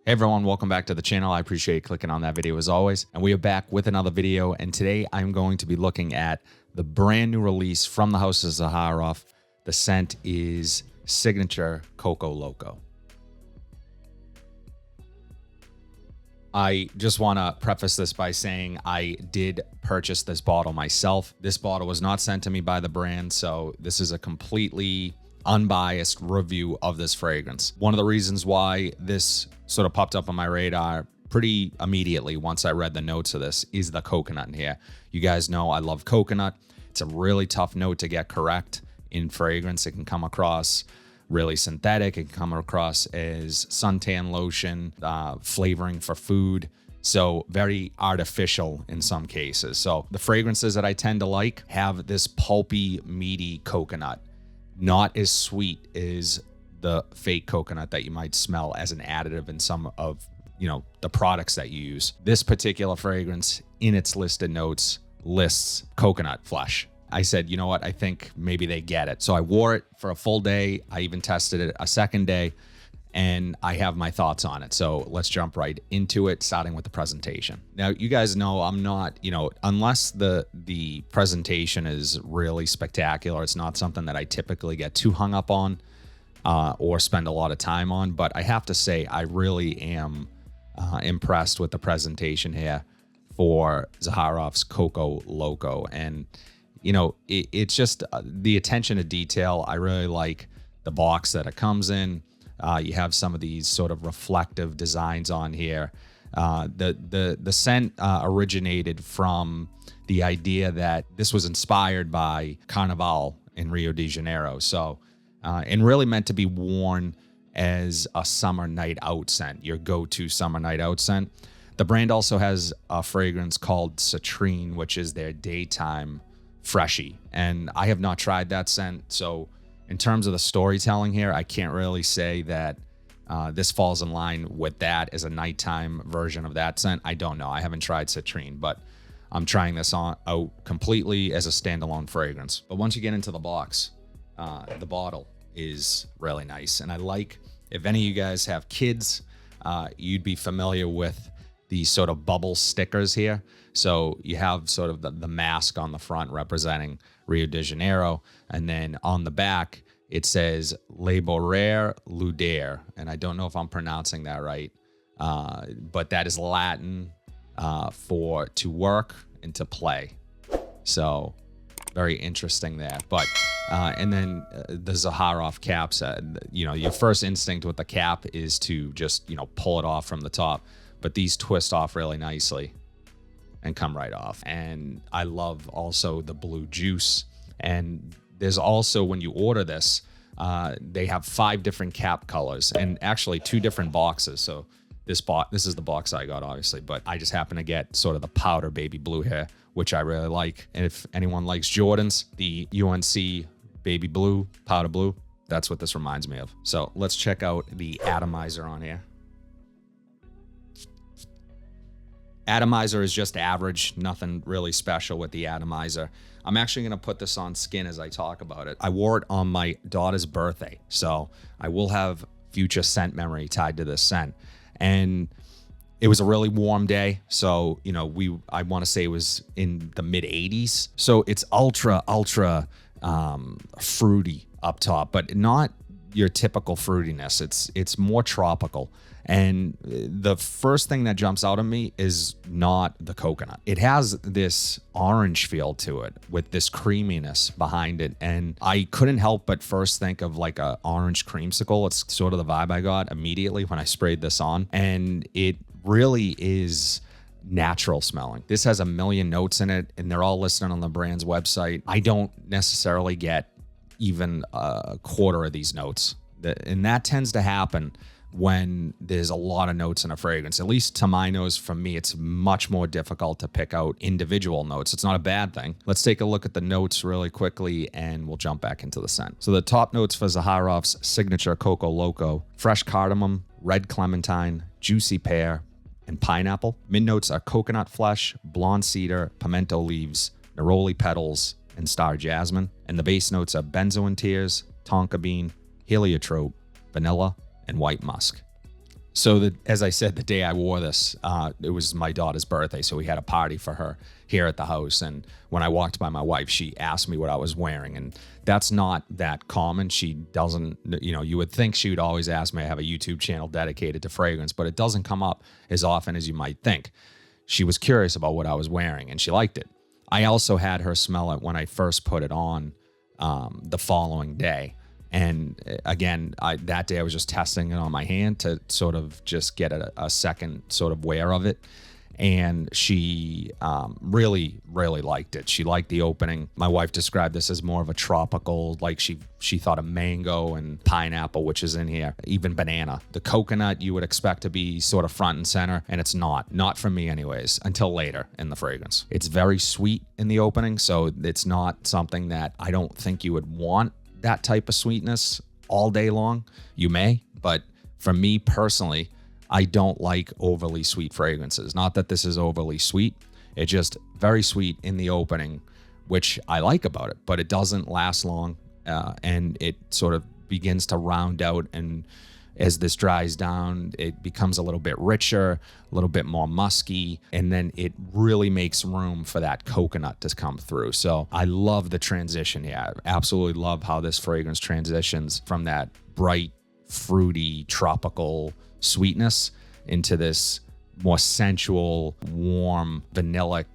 Hey everyone, welcome back to the channel. I appreciate you clicking on that video as always. And we are back with another video. And today I'm going to be looking at the brand new release from the house of Zaharoff. The scent is Signature CoCo LoCo. I just want to preface this by saying I did purchase this bottle myself. This bottle was not sent to me by the brand, so this is a completely unbiased review of this fragrance. One of the reasons why this sort of popped up on my radar pretty immediately once I read the notes of this is the coconut in here. You guys know I love coconut. It's a really tough note to get correct in fragrance. It can come across really synthetic. It can come across as suntan lotion, flavoring for food. So very artificial in some cases. So the fragrances that I tend to like have this pulpy, meaty coconut. Not as sweet as the fake coconut that you might smell as an additive in some of, the products that you use. This particular fragrance in its listed notes lists coconut flesh. I said, you know what? I think maybe they get it. So I wore it for a full day. I even tested it a second day and I have my thoughts on it. So let's jump right into it, starting with the presentation. Now, you guys know I'm not, unless the presentation is really spectacular, it's not something that I typically get too hung up on or spend a lot of time on. But I have to say, I really am impressed with the presentation here for Zaharoff's CoCo LoCo. And, it's just the attention to detail. I really like the box that it comes in. You have some of these sort of reflective designs on here. The scent originated from the idea that this was inspired by Carnival in Rio de Janeiro. So, and really meant to be worn as a summer night out scent, your go-to summer night out scent. The brand also has a fragrance called CITRINE, which is their daytime freshie. And I have not tried that scent. So in terms of the storytelling here, I can't really say that this falls in line with that as a nighttime version of that scent. I don't know. I haven't tried CITRINE, but I'm trying this out completely as a standalone fragrance. But once you get into the box, the bottle is really nice. And I like, if any of you guys have kids, you'd be familiar with these sort of bubble stickers here. So you have sort of the mask on the front representing Rio de Janeiro. And then on the back, it says Le Bourrère Ludaire. And I don't know if I'm pronouncing that right, but that is Latin for to work and to play. So very interesting there. But and then the Zaharoff caps, your first instinct with the cap is to just, pull it off from the top. But these twist off really nicely and come right off. And I love also the blue juice. And there's also, when you order this, they have 5 different cap colors and actually 2 different boxes. So this is the box I got, obviously, but I just happen to get sort of the powder baby blue here, which I really like. And if anyone likes Jordans, the UNC baby blue, powder blue, that's what this reminds me of. So let's check out the Atomizer on here. Atomizer is just average, nothing really special with the Atomizer. I'm actually going to put this on skin as I talk about it. I wore it on my daughter's birthday, so I will have future scent memory tied to this scent. And it was a really warm day, so I want to say it was in the mid 80s. So it's ultra fruity up top, but not your typical fruitiness. It's more tropical. And the first thing that jumps out at me is not the coconut. It has this orange feel to it with this creaminess behind it. And I couldn't help but first think of like a orange creamsicle. It's sort of the vibe I got immediately when I sprayed this on. And it really is natural smelling. This has a million notes in it and they're all listed on the brand's website. I don't necessarily get even a quarter of these notes. And that tends to happen when there's a lot of notes in a fragrance. At least to my nose, for me, it's much more difficult to pick out individual notes. It's not a bad thing. Let's take a look at the notes really quickly and we'll jump back into the scent. So the top notes for Zaharoff's Signature CoCo LoCo: fresh cardamom, red clementine, juicy pear, and pineapple. Mid notes are coconut flesh, blonde cedar, pimento leaves, neroli petals, and star jasmine. And the base notes are benzoin tears, tonka bean, heliotrope, vanilla, and white musk. So as I said, the day I wore this, it was my daughter's birthday. So we had a party for her here at the house. And when I walked by my wife, she asked me what I was wearing. And that's not that common. She doesn't, you would think she would always ask me. I have a YouTube channel dedicated to fragrance, but it doesn't come up as often as you might think. She was curious about what I was wearing and she liked it. I also had her smell it when I first put it on the following day. And again, that day I was just testing it on my hand to sort of just get a second sort of wear of it. And she really, really liked it. She liked the opening. My wife described this as more of a tropical, like she thought of mango and pineapple, which is in here, even banana. The coconut you would expect to be sort of front and center, and it's not for me anyways, until later in the fragrance. It's very sweet in the opening, so it's not something that I don't think you would want that type of sweetness all day long. You may, but for me personally, I don't like overly sweet fragrances. Not that this is overly sweet. It's just very sweet in the opening, which I like about it, but it doesn't last long. And it sort of begins to round out. And as this dries down, it becomes a little bit richer, a little bit more musky. And then it really makes room for that coconut to come through. So I love the transition here. I absolutely love how this fragrance transitions from that bright, fruity, tropical sweetness into this more sensual, warm, vanillic,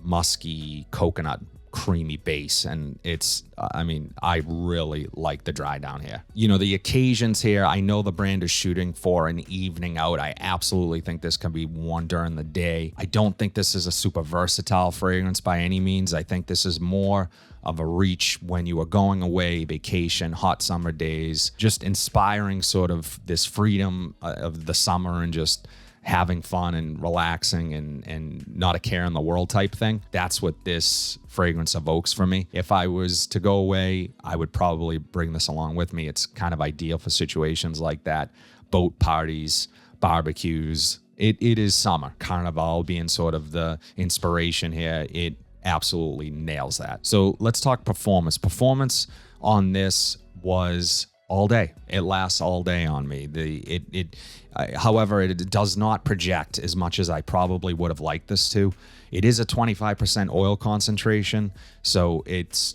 musky, coconut, creamy base. And I really like the dry down here. The occasions here, I know the brand is shooting for an evening out. I absolutely think this can be worn during the day. I don't think this is a super versatile fragrance by any means. I think this is more of a reach when you are going away, vacation, hot summer days, just inspiring sort of this freedom of the summer and just having fun and relaxing and not a care in the world type thing. That's what this fragrance evokes for me. If I was to go away, I would probably bring this along with me. It's kind of ideal for situations like that. Boat parties, barbecues. It is summer. Carnival being sort of the inspiration here. It absolutely nails that. So let's talk performance. Performance on this was all day. It lasts all day on me. However, it does not project as much as I probably would have liked this to. It is a 25% oil concentration, so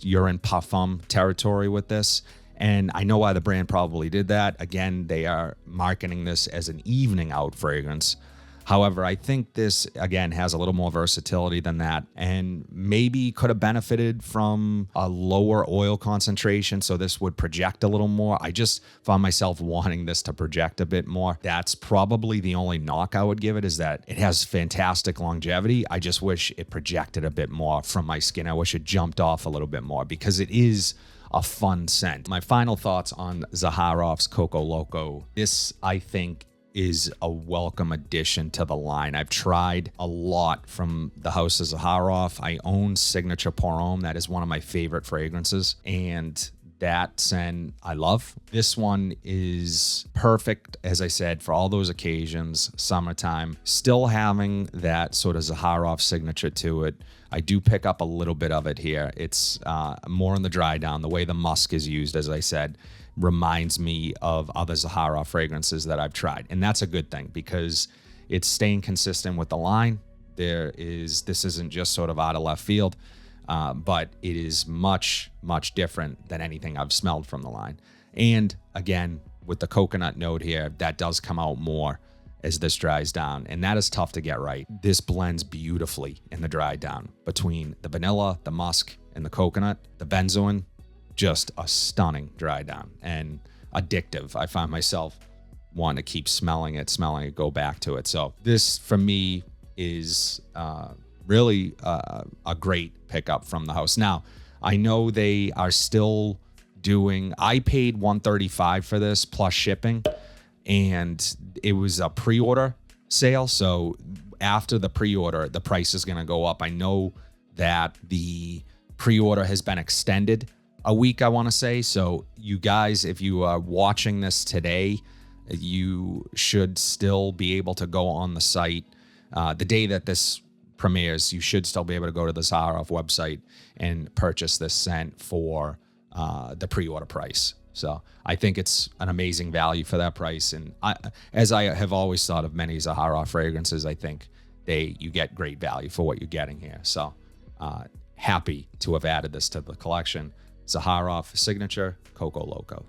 you're in Parfum territory with this. And I know why the brand probably did that. Again, they are marketing this as an evening out fragrance. However, I think this, again, has a little more versatility than that and maybe could have benefited from a lower oil concentration, so this would project a little more. I just found myself wanting this to project a bit more. That's probably the only knock I would give it, is that it has fantastic longevity. I just wish it projected a bit more from my skin. I wish it jumped off a little bit more because it is a fun scent. My final thoughts on Zaharoff's CoCoLoCo. This, I think, is a welcome addition to the line. I've tried a lot from the house of Zaharoff. I own Signature Pour Homme. That is one of my favorite fragrances. And that scent I love. This one is perfect, as I said, for all those occasions, summertime, still having that sort of Zaharoff signature to it. I do pick up a little bit of it here. It's more in the dry down. The way the musk is used, as I said, reminds me of other Zaharoff fragrances that I've tried. And that's a good thing because it's staying consistent with the line. This isn't just sort of out of left field, but it is much, much different than anything I've smelled from the line. And again, with the coconut note here, that does come out more as this dries down. And that is tough to get right. This blends beautifully in the dry down between the vanilla, the musk, and the coconut. The benzoin, just a stunning dry down and addictive. I find myself wanting to keep smelling it, go back to it. So this for me is really a great pickup from the house. Now, I know they are still doing, I paid $135 for this plus shipping, and it was a pre-order sale. So after the pre-order, the price is going to go up. I know that the pre-order has been extended a week, I want to say. So you guys, if you are watching this today, you should still be able to go on the site. The day that this premieres, you should still be able to go to the Zaharoff website and purchase this scent for the pre-order price. So I think it's an amazing value for that price. And as I have always thought of many Zaharoff fragrances, I think you get great value for what you're getting here. So happy to have added this to the collection. Zaharoff Signature CoCoLoCo.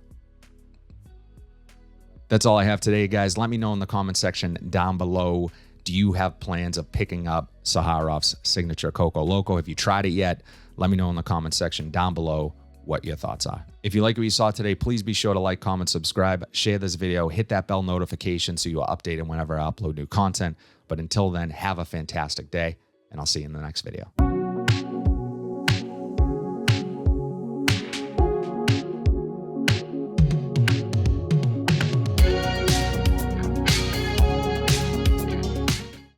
That's all I have today, guys. Let me know in the comment section down below. Do you have plans of picking up Zaharoff's Signature CoCoLoCo? Have you tried it yet? Let me know in the comment section down below what your thoughts are. If you like what you saw today, please be sure to like, comment, subscribe, share this video, hit that bell notification so you are updated whenever I upload new content. But until then, have a fantastic day, and I'll see you in the next video.